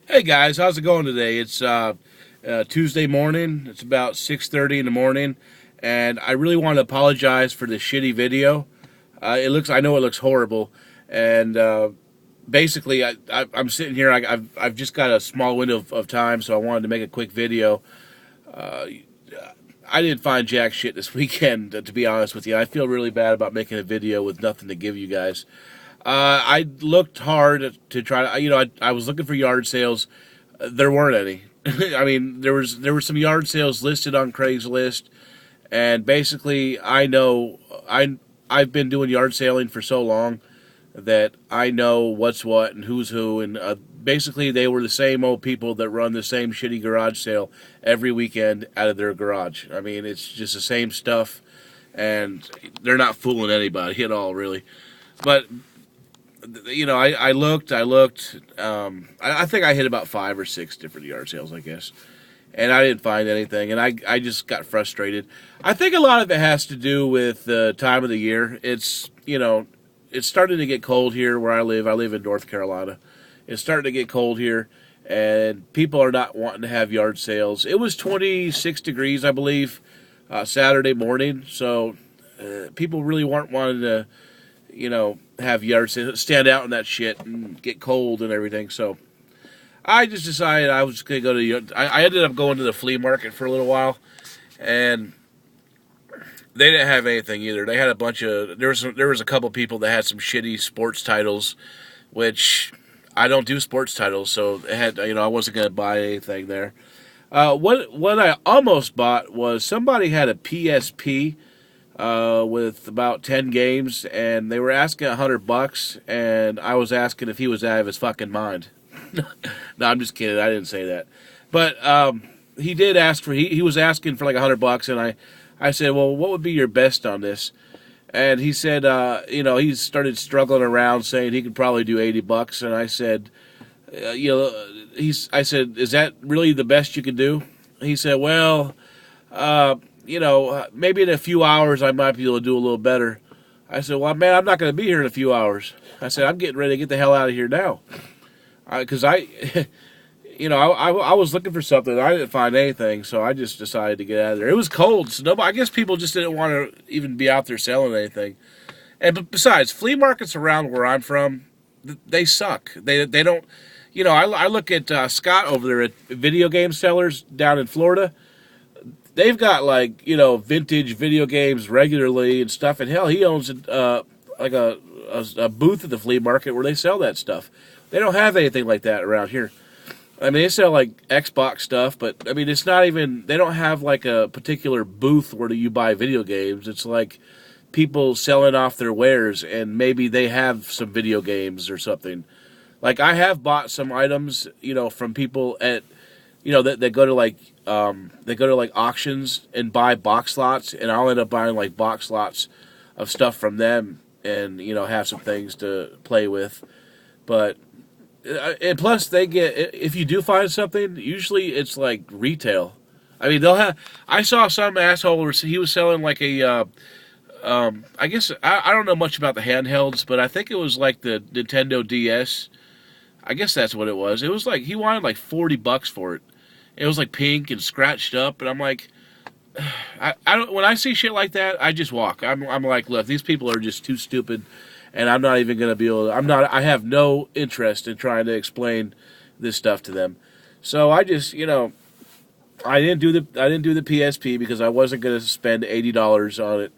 Hey guys, how's it going today? It's Tuesday morning. It's about 6:30 in the morning, and I really want to apologize for the shitty video. I know it looks horrible, and basically, I'm sitting here. I've just got a small window of time, so I wanted to make a quick video. I didn't find jack shit this weekend, to be honest with you. I feel really bad about making a video with nothing to give you guys. I looked hard to try to, I was looking for yard sales. There weren't any. I mean, there were some yard sales listed on Craigslist, and basically, I've been doing yard sailing for so long that I know what's what and who's who, and basically, they were the same old people that run the same shitty garage sale every weekend out of their garage. I mean, it's just the same stuff, and they're not fooling anybody at all, really. But I looked. I think I hit about 5 or 6 different yard sales, I guess, and I didn't find anything, and I just got frustrated. I think a lot of it has to do with the time of the year. It's starting to get cold here where I live. I live in North Carolina. It's starting to get cold here, and people are not wanting to have yard sales. It was 26 degrees, I believe, Saturday morning, so people really weren't wanting to have yards stand out in that shit and get cold and everything. So I just decided I was going to go to I ended up going to the flea market for a little while, and they didn't have anything either. They had a bunch of there was a couple people that had some shitty sports titles, which I don't do sports titles, so it had I wasn't going to buy anything there. What I almost bought was somebody had a PSP with about 10 games, and they were asking $100, and I was asking if he was out of his fucking mind. No, I'm just kidding. I didn't say that. But he did ask for, he was asking for like $100, and I said, well, what would be your best on this? And he said, he started struggling around saying he could probably do $80, and I said, I said, is that really the best you can do? He said, well, maybe in a few hours I might be able to do a little better. I said, well, man, I'm not going to be here in a few hours. I said, I'm getting ready to get the hell out of here now. Because I was looking for something. I didn't find anything, so I just decided to get out of there. It was cold, so I guess people just didn't want to even be out there selling anything. And besides, flea markets around where I'm from, they suck. They don't, I look at Scott over there at video game sellers down in Florida. They've got vintage video games regularly and stuff, and hell, he owns like a booth at the flea market where they sell that stuff. They don't have anything like that around here. I mean, they sell like Xbox stuff, but I mean, it's not even. They don't have like a particular booth where you buy video games. It's like people selling off their wares, and maybe they have some video games or something. Like I have bought some items, from people at that go to like auctions and buy box lots, and I'll end up buying like box lots of stuff from them, and have some things to play with. But and plus they get, if you do find something, usually it's like retail. I mean, they'll have. I saw some asshole. He was selling like a. I guess I don't know much about the handhelds, but I think it was like the Nintendo DS. I guess that's what it was. It was like he wanted like $40 for it. It was like pink and scratched up, and I'm like, I don't. When I see shit like that, I just walk. I'm like, look, these people are just too stupid, and I'm not even gonna be able to. I'm not. I have no interest in trying to explain this stuff to them. So I just, I didn't do the PSP because I wasn't gonna spend $80 on it.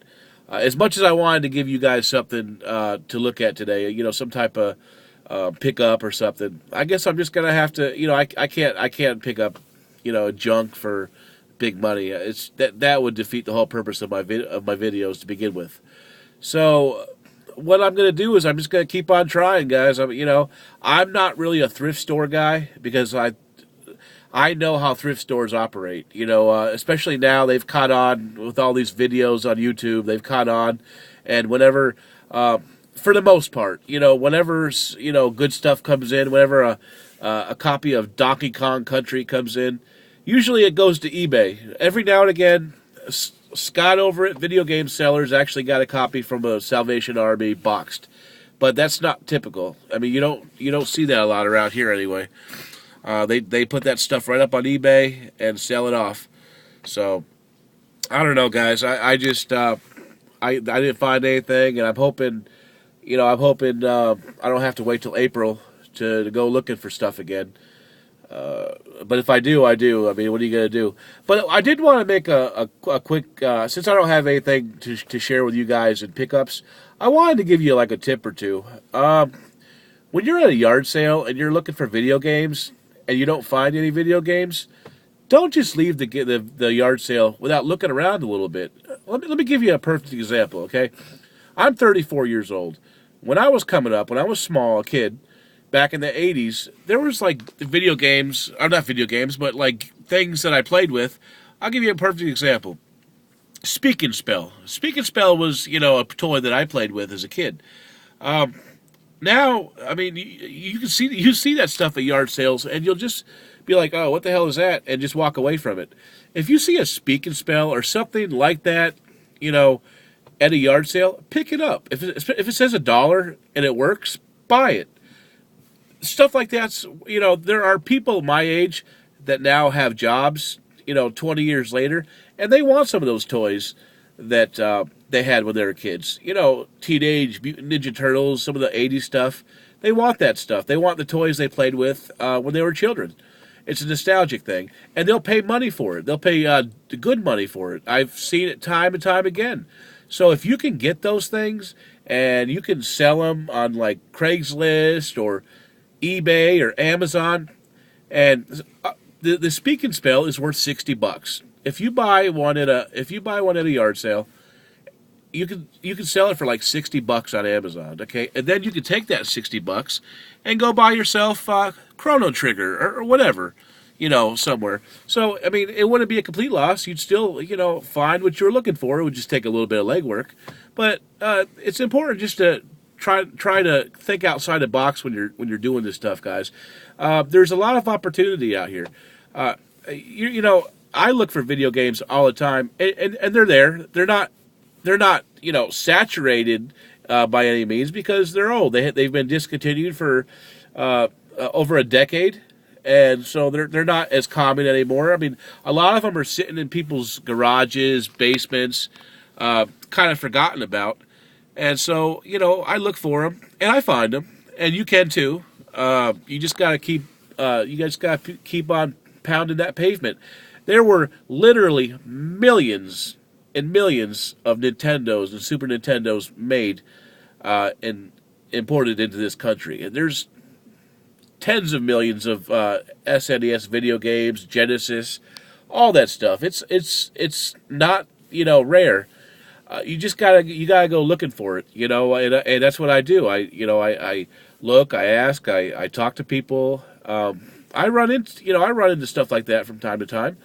As much as I wanted to give you guys something to look at today, some type of pickup or something. I guess I'm just gonna have to. I can't pick up junk for big money. It's that would defeat the whole purpose of my videos to begin with. So what I'm going to do is I'm just going to keep on trying, guys. I'm not really a thrift store guy because I know how thrift stores operate. Especially now they've caught on with all these videos on YouTube. They've caught on, and whenever, for the most part, whenever good stuff comes in, whenever a copy of Donkey Kong Country comes in, usually it goes to eBay. Every now and again, Scott over at Video Game Sellers actually got a copy from a Salvation Army boxed, but that's not typical. I mean, you don't see that a lot around here anyway. They put that stuff right up on eBay and sell it off. So I don't know, guys. I just I didn't find anything, and I'm hoping, I don't have to wait till April to go looking for stuff again. But if I do, I do. I mean, what are you going to do? But I did want to make a quick, since I don't have anything to share with you guys in pickups, I wanted to give you like a tip or two. When you're at a yard sale and you're looking for video games and you don't find any video games, don't just leave the yard sale without looking around a little bit. Let me give you a perfect example, okay? I'm 34 years old. When I was coming up, when I was small, a kid, back in the 80s, there was like video games, or not video games, but like things that I played with. I'll give you a perfect example. Speak and Spell. Speak and Spell was, a toy that I played with as a kid. Now, I mean, you can see that stuff at yard sales, and you'll just be like, "Oh, what the hell is that?" and just walk away from it. If you see a Speak and Spell or something like that, at a yard sale, pick it up. If it says $1 and it works, buy it. Stuff like that's, there are people my age that now have jobs, 20 years later, and they want some of those toys that they had when they were kids. Teenage Mutant Ninja Turtles, some of the 80s stuff. They want that stuff. They want the toys they played with when they were children. It's a nostalgic thing. And they'll pay money for it. They'll pay good money for it. I've seen it time and time again. So if you can get those things and you can sell them on like Craigslist or eBay or Amazon, and the Speak and Spell is worth $60. If you buy one at a yard sale, you can sell it for like $60 on Amazon, okay? And then you can take that $60 and go buy yourself Chrono Trigger or whatever, somewhere. So I mean, it wouldn't be a complete loss. You'd still, find what you're looking for. It would just take a little bit of legwork, but it's important just to try to think outside the box when you're doing this stuff, guys. There's a lot of opportunity out here. I look for video games all the time, and they're there. They're not saturated by any means because they're old. They've been discontinued for over a decade, and so they're not as common anymore. I mean, a lot of them are sitting in people's garages, basements, kind of forgotten about. And so, I look for them and I find them, and you can too. You just got to keep on pounding that pavement. There were literally millions and millions of Nintendos and Super Nintendos made and imported into this country, and there's tens of millions of SNES video games, Genesis, all that stuff. It's not rare. You gotta go looking for it, and that's what I do. I look, I ask, I talk to people. I run into stuff like that from time to time.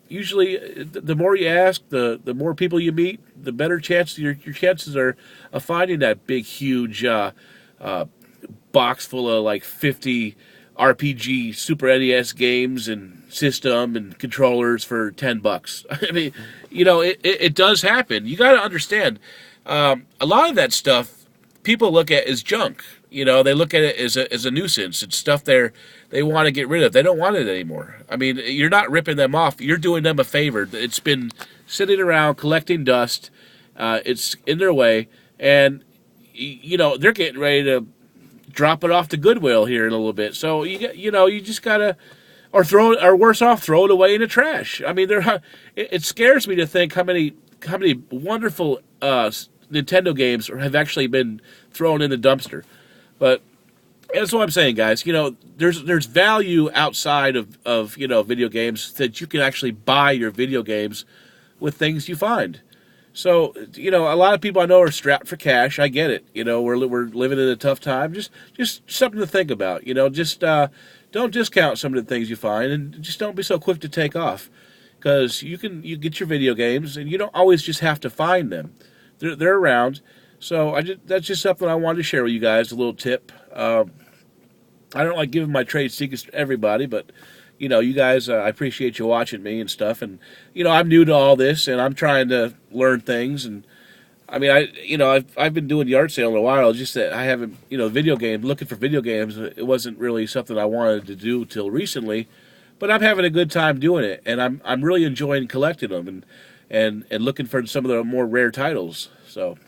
Usually, the more you ask, the more people you meet, the better chance your chances are of finding that big, huge box full of like 50 RPG Super NES games and system and controllers for $10. I mean, it does happen. You got to understand, a lot of that stuff people look at as junk. They look at it as a nuisance. It's stuff they want to get rid of. They don't want it anymore. I mean, you're not ripping them off. You're doing them a favor. It's been sitting around collecting dust. It's in their way, and they're getting ready to drop it off to Goodwill here in a little bit. So you just gotta, or worse off, throw it away in the trash. I mean, it scares me to think how many wonderful Nintendo games have actually been thrown in the dumpster. But that's what I'm saying, guys. There's value outside of video games that you can actually buy your video games with things you find. So, a lot of people I know are strapped for cash. I get it. We're living in a tough time. Just something to think about. Just don't discount some of the things you find, and just don't be so quick to take off, because you get your video games, and you don't always just have to find them. They're around. So that's just something I wanted to share with you guys. A little tip. I don't like giving my trade secrets to everybody, but you guys, I appreciate you watching me and stuff. And I'm new to all this, and I'm trying to learn things. And I mean, I've been doing yard sale in a while. Just that I haven't, video game looking for video games. It wasn't really something I wanted to do till recently, but I'm having a good time doing it, and I'm really enjoying collecting them and looking for some of the more rare titles. So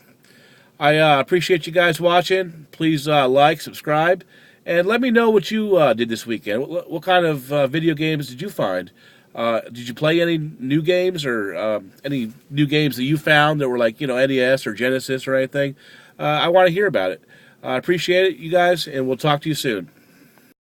I appreciate you guys watching. Please like, subscribe, and let me know what you did this weekend. What kind of video games did you find? Did you play any new games or any new games that you found that were like, NES or Genesis or anything? I want to hear about it. I appreciate it, you guys, and we'll talk to you soon.